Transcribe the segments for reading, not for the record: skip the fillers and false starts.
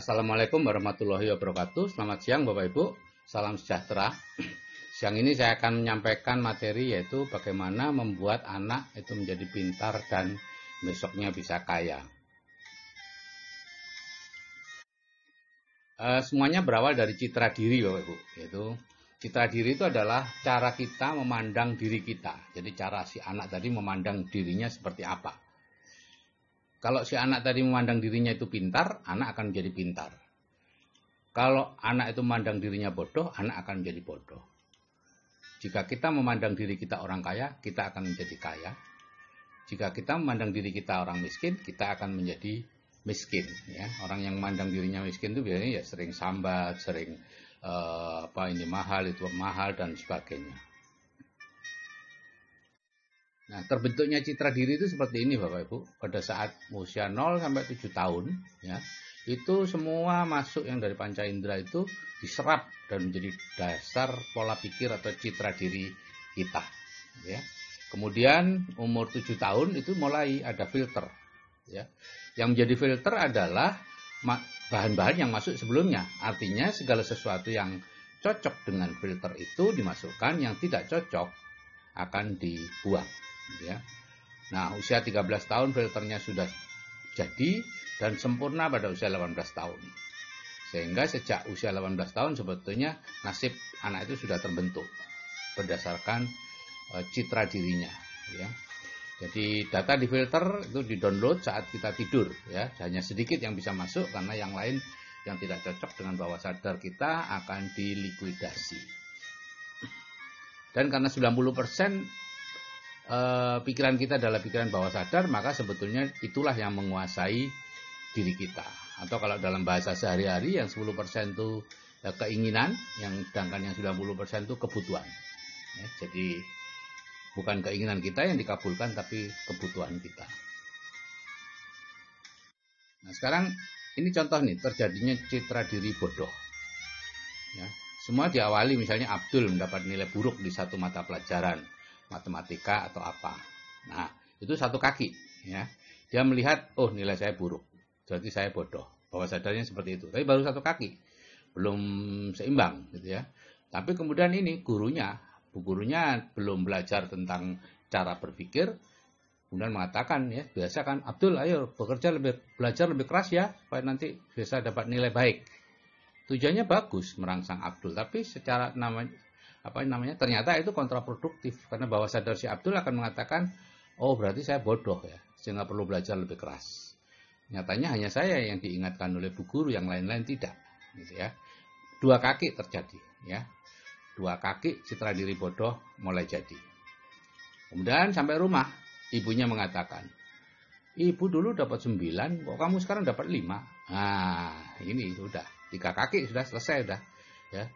Assalamualaikum warahmatullahi wabarakatuh. Selamat siang Bapak Ibu, salam sejahtera. Siang ini saya akan menyampaikan materi yaitu bagaimana membuat anak itu menjadi pintar dan besoknya bisa kaya. Semuanya berawal dari citra diri Bapak Ibu, yaitu citra diri itu adalah cara kita memandang diri kita. Jadi cara si anak tadi memandang dirinya seperti apa. Kalau si anak tadi memandang dirinya itu pintar, anak akan menjadi pintar. Kalau anak itu memandang dirinya bodoh, anak akan menjadi bodoh. Jika kita memandang diri kita orang kaya, kita akan menjadi kaya. Jika kita memandang diri kita orang miskin, kita akan menjadi miskin. Ya. Orang yang memandang dirinya miskin itu biasanya ya sering sambat, sering ini mahal, itu mahal, dan sebagainya. Nah, terbentuknya citra diri itu seperti ini Bapak Ibu. Pada saat usia 0 sampai 7 tahun, ya, itu semua masuk yang dari panca indera itu diserap dan menjadi dasar pola pikir atau citra diri kita. Ya. Kemudian umur 7 tahun itu mulai ada filter. Ya. Yang menjadi filter adalah bahan-bahan yang masuk sebelumnya. Artinya segala sesuatu yang cocok dengan filter itu dimasukkan, yang tidak cocok akan dibuang. Ya. Nah, usia 13 tahun filternya sudah jadi dan sempurna pada usia 18 tahun. Sehingga sejak usia 18 tahun sebetulnya nasib anak itu sudah terbentuk berdasarkan citra dirinya. Ya. Jadi data di filter itu di-download saat kita tidur. Ya. Hanya sedikit yang bisa masuk karena yang lain yang tidak cocok dengan bawah sadar kita akan dilikuidasi. Dan karena 90% pikiran kita adalah pikiran bawah sadar, maka sebetulnya itulah yang menguasai diri kita. Atau kalau dalam bahasa sehari-hari yang 10% itu keinginan, yang sedangkan yang 90% itu kebutuhan. Ya, jadi bukan keinginan kita yang dikabulkan, tapi kebutuhan kita. Nah, sekarang ini contoh nih terjadinya citra diri bodoh. Ya, semua diawali misalnya Abdul mendapat nilai buruk di satu mata pelajaran matematika atau apa. Nah, itu satu kaki. Ya. Dia melihat, oh nilai saya buruk, berarti saya bodoh. Bawah sadarnya seperti itu. Tapi baru satu kaki, belum seimbang, gitu ya. Tapi kemudian ini gurunya, bu gurunya belum belajar tentang cara berpikir, kemudian mengatakan, ya biasa kan, Abdul, ayo belajar lebih keras ya, supaya nanti bisa dapat nilai baik. Tujuannya bagus merangsang Abdul, tapi secara ternyata itu kontraproduktif karena bawah sadar si Abdul akan mengatakan, oh berarti saya bodoh ya, sehingga perlu belajar lebih keras. Nyatanya hanya saya yang diingatkan oleh bu guru, yang lain-lain tidak, gitu ya. Dua kaki terjadi, ya. Dua kaki citra diri bodoh mulai jadi. Kemudian sampai rumah, ibunya mengatakan, ibu dulu dapat 9, kok kamu sekarang dapat 5? Nah, ini sudah 3 kaki sudah selesai sudah, ya.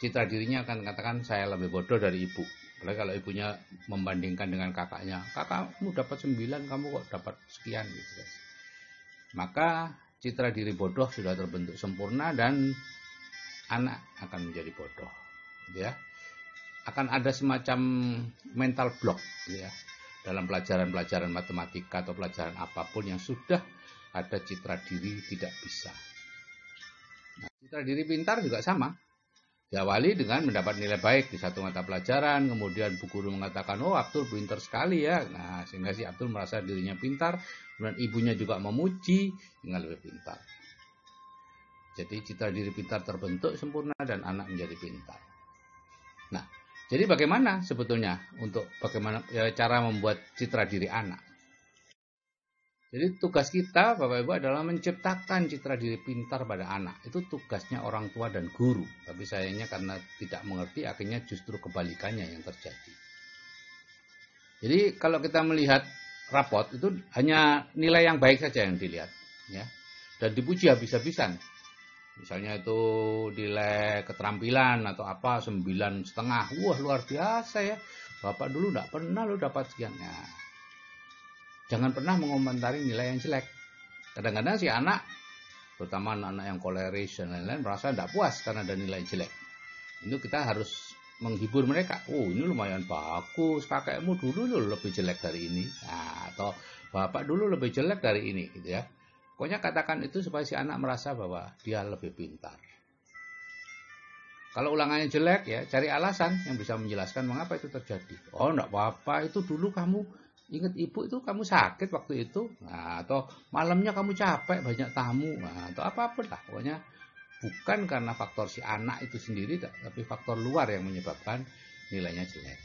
Citra dirinya akan katakan saya lebih bodoh dari ibu. Apalagi kalau ibunya membandingkan dengan kakaknya, kakakmu dapat 9, kamu kok dapat sekian gitu. Maka citra diri bodoh sudah terbentuk sempurna dan anak akan menjadi bodoh. Gitu ya. Akan ada semacam mental block gitu ya, dalam pelajaran-pelajaran matematika atau pelajaran apapun yang sudah ada citra diri tidak bisa. Nah, citra diri pintar juga sama. Diawali dengan mendapat nilai baik di satu mata pelajaran, kemudian bu guru mengatakan, oh Abdul pintar sekali ya. Nah, sehingga si Abdul merasa dirinya pintar, kemudian ibunya juga memuji, sehingga lebih pintar. Jadi citra diri pintar terbentuk sempurna dan anak menjadi pintar. Nah, jadi bagaimana sebetulnya cara membuat citra diri anak? Jadi tugas kita Bapak Ibu adalah menciptakan citra diri pintar pada anak. Itu tugasnya orang tua dan guru. Tapi sayangnya karena tidak mengerti, akhirnya justru kebalikannya yang terjadi. Jadi kalau kita melihat rapot itu hanya nilai yang baik saja yang dilihat, ya. Dan dipuji habis-habisan. Misalnya itu nilai keterampilan atau apa 9,5. Wah luar biasa ya. Bapak dulu tidak pernah lo dapat sekian. Nah, jangan pernah mengomentari nilai yang jelek. Kadang-kadang si anak, terutama anak-anak yang koleris dan lain-lain, merasa tidak puas karena ada nilai jelek. Itu kita harus menghibur mereka. Oh ini lumayan bagus, kakekmu dulu lebih jelek dari ini. Nah, atau bapak dulu lebih jelek dari ini, gitu ya. Pokoknya katakan itu supaya si anak merasa bahwa dia lebih pintar. Kalau ulangannya jelek ya cari alasan yang bisa menjelaskan mengapa itu terjadi. Oh enggak apa-apa, itu dulu kamu ingat ibu itu kamu sakit waktu itu. Nah, atau malamnya kamu capek banyak tamu. Nah, atau apapun lah. Pokoknya bukan karena faktor si anak itu sendiri, tapi faktor luar yang menyebabkan nilainya jelek.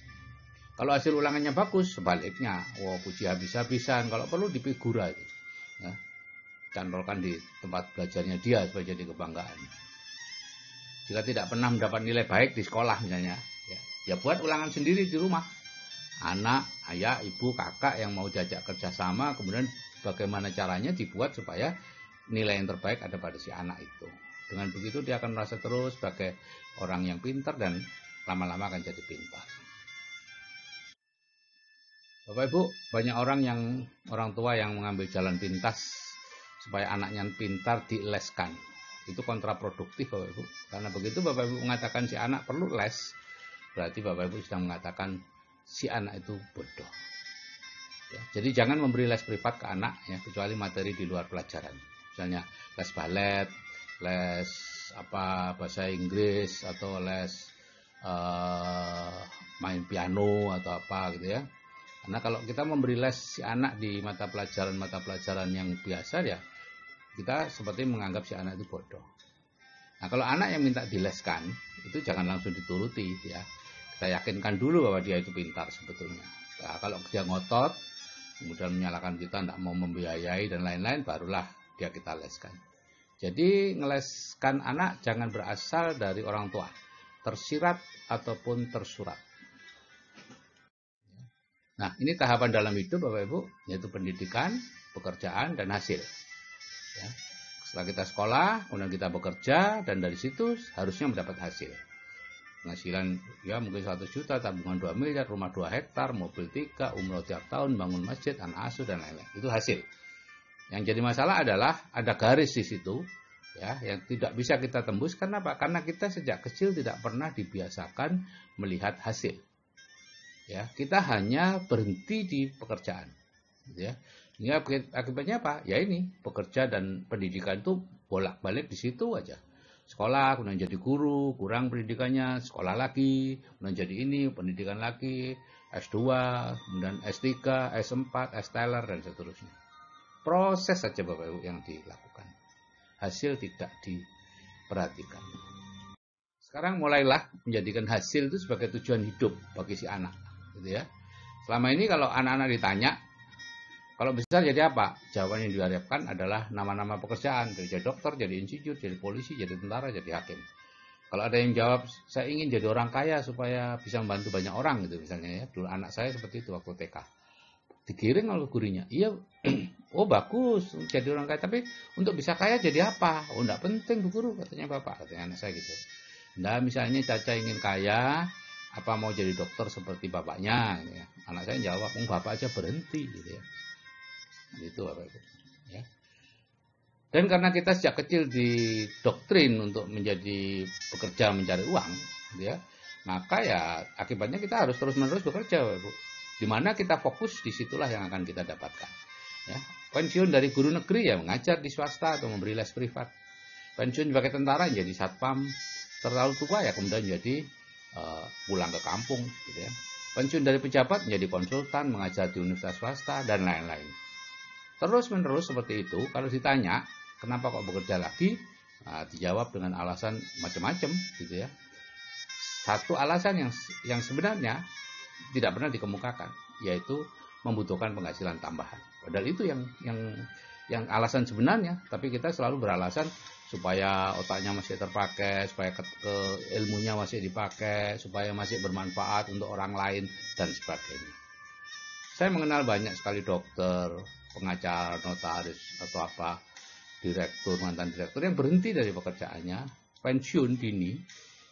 Kalau hasil ulangannya bagus, sebaliknya, puji habis-habisan. Kalau perlu dipigura itu, ya, cantolkan di tempat belajarnya dia supaya jadi kebanggaan. Jika tidak pernah mendapat nilai baik di sekolah misalnya, ya buat ulangan sendiri di rumah. Anak, ayah, ibu, kakak yang mau diajak kerjasama, kemudian bagaimana caranya dibuat supaya nilai yang terbaik ada pada si anak itu. Dengan begitu dia akan merasa terus sebagai orang yang pintar dan lama-lama akan jadi pintar. Bapak Ibu, banyak orang tua yang mengambil jalan pintas supaya anaknya pintar dileskan. Itu kontraproduktif Bapak Ibu. Karena begitu Bapak Ibu mengatakan si anak perlu les, berarti Bapak Ibu sedang mengatakan si anak itu bodoh. Ya, jadi jangan memberi les privat ke anak ya, kecuali materi di luar pelajaran. Misalnya les balet, les bahasa Inggris atau les main piano atau apa gitu ya. Karena kalau kita memberi les si anak di mata pelajaran yang biasa ya, kita seperti menganggap si anak itu bodoh. Nah kalau anak yang minta dileskan, itu jangan langsung dituruti ya. Kita yakinkan dulu bahwa dia itu pintar sebetulnya. Nah, kalau dia ngotot, kemudian menyalahkan kita tidak mau membiayai dan lain-lain, barulah dia kita leskan. Jadi ngeleskan anak jangan berasal dari orang tua, tersirat ataupun tersurat. Nah, ini tahapan dalam hidup Bapak Ibu, yaitu pendidikan, pekerjaan, dan hasil. Ya. Setelah kita sekolah, kemudian kita bekerja, dan dari situ harusnya mendapat hasil. Penghasilan ya mungkin 100 juta, tabungan 2 miliar, rumah 2 hektar, mobil 3, umroh tiap tahun, bangun masjid, anak asuh, dan lain-lain. Itu hasil. Yang jadi masalah adalah ada garis di situ, ya, yang tidak bisa kita tembus. Kenapa? Karena kita sejak kecil tidak pernah dibiasakan melihat hasil. Ya, kita hanya berhenti di pekerjaan, gitu ya. Ini akibatnya apa? Ya ini, pekerja dan pendidikan itu bolak-balik di situ aja. Sekolah, kemudian jadi guru, kurang pendidikannya, sekolah lagi, kemudian jadi ini, pendidikan lagi, S2, kemudian S3, S4, S-Teller, dan seterusnya. Proses saja Bapak Ibu yang dilakukan. Hasil tidak diperhatikan. Sekarang mulailah menjadikan hasil itu sebagai tujuan hidup bagi si anak. Gitu ya. Selama ini kalau anak-anak ditanya, kalau besar jadi apa? Jawaban yang diharapkan adalah nama-nama pekerjaan. Jadi dokter, jadi insinyur, jadi polisi, jadi tentara, jadi hakim. Kalau ada yang jawab, saya ingin jadi orang kaya supaya bisa membantu banyak orang gitu misalnya ya. Dulu anak saya seperti itu waktu TK. Digiring oleh gurunya. Iya, oh bagus jadi orang kaya. Tapi untuk bisa kaya jadi apa? Oh enggak penting Bu Guru, katanya Bapak. Katanya anak saya gitu. Nah misalnya Caca ingin kaya, apa mau jadi dokter seperti bapaknya gitu ya. Anak saya jawab, bapak aja berhenti gitu ya. Gitu Bapak Ibu ya. Dan karena kita sejak kecil didoktrin untuk menjadi bekerja mencari uang gitu ya, maka ya akibatnya kita harus terus-menerus bekerja Bapak Ibu. Di mana kita fokus, disitulah yang akan kita dapatkan ya. Pensiun dari guru negeri ya mengajar di swasta atau memberi les privat. Pensiun sebagai tentara jadi satpam, terlalu tua ya kemudian jadi pulang ke kampung gitu ya. Pensiun dari pejabat menjadi konsultan, mengajar di universitas swasta dan lain-lain. Terus menerus seperti itu. Kalau ditanya kenapa kok bekerja lagi, dijawab dengan alasan macam-macam gitu ya. Satu alasan yang sebenarnya tidak pernah dikemukakan, yaitu membutuhkan penghasilan tambahan. Padahal itu yang alasan sebenarnya, tapi kita selalu beralasan supaya otaknya masih terpakai, supaya ilmunya masih dipakai, supaya masih bermanfaat untuk orang lain, dan sebagainya. Saya mengenal banyak sekali dokter, pengacara, notaris, atau apa, direktur, mantan direktur yang berhenti dari pekerjaannya, pensiun dini,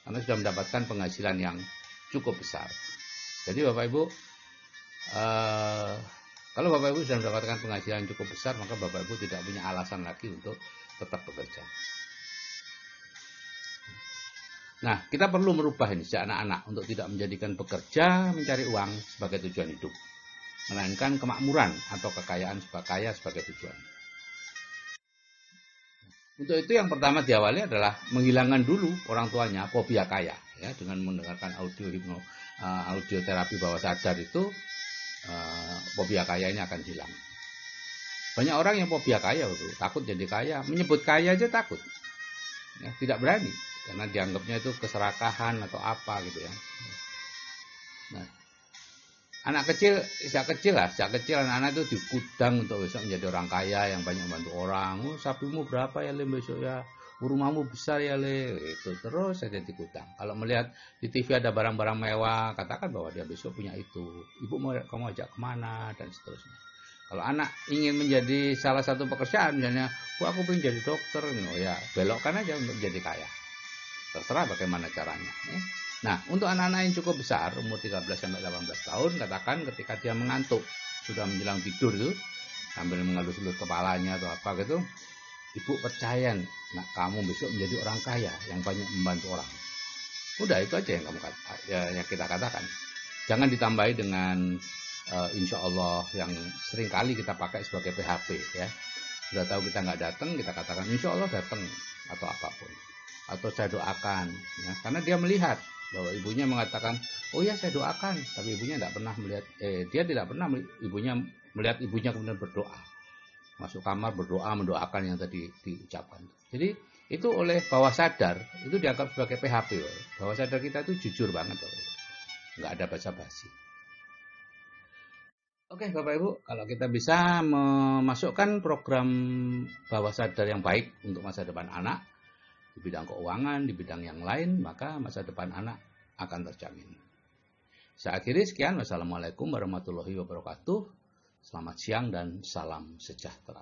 karena sudah mendapatkan penghasilan yang cukup besar. Jadi Bapak Ibu, kalau Bapak Ibu sudah mendapatkan penghasilan yang cukup besar, maka Bapak Ibu tidak punya alasan lagi untuk tetap bekerja. Nah, kita perlu merubah ini sejak anak-anak untuk tidak menjadikan bekerja mencari uang sebagai tujuan hidup, melainkan kemakmuran atau kekayaan sebagai tujuan. Untuk itu yang pertama diawali adalah menghilangkan dulu orang tuanya fobia kaya, ya, dengan mendengarkan audio terapi bawah sadar itu, fobia kaya ini akan hilang. Banyak orang yang fobia kaya, takut jadi kaya, menyebut kaya aja takut, ya, tidak berani karena dianggapnya itu keserakahan atau apa gitu ya. Nah, anak kecil, sejak kecil anak-anak itu dikudang untuk besok menjadi orang kaya yang banyak membantu orang. Oh, sapimu berapa ya Le besok ya? Rumahmu besar ya Le. Itu terus saja dikudang. Kalau melihat di TV ada barang-barang mewah, katakan bahwa dia besok punya itu. Ibu mau kamu ajak kemana dan seterusnya. Kalau anak ingin menjadi salah satu pekerjaan, misalnya, aku pengen jadi dokter, oh ya belokkan aja untuk menjadi kaya. Terserah bagaimana caranya. Ya. Nah, untuk anak-anak yang cukup besar, umur 13-18 tahun, katakan ketika dia mengantuk, sudah menjelang tidur itu, sambil mengelus-elus kepalanya atau apa gitu, ibu percaya, nah kamu besok menjadi orang kaya yang banyak membantu orang. Udah, itu aja yang yang kita katakan. Jangan ditambahi dengan insya Allah yang sering kali kita pakai sebagai PHP, ya. Sudah tahu kita nggak datang, kita katakan insya Allah datang atau apapun. Atau saya doakan, ya, karena dia melihat bahwa ibunya mengatakan, oh ya saya doakan, tapi ibunya tidak pernah melihat, dia tidak pernah melihat ibunya kemudian berdoa, masuk kamar berdoa mendoakan yang tadi diucapkan. Jadi itu oleh bawah sadar itu dianggap sebagai PHP. Bawah sadar kita itu jujur banget, nggak ada basa-basi. Oke Bapak Ibu, kalau kita bisa memasukkan program bawah sadar yang baik untuk masa depan anak, di bidang keuangan, di bidang yang lain, maka masa depan anak akan terjamin. Saya akhiri sekian. Wassalamualaikum warahmatullahi wabarakatuh. Selamat siang dan salam sejahtera.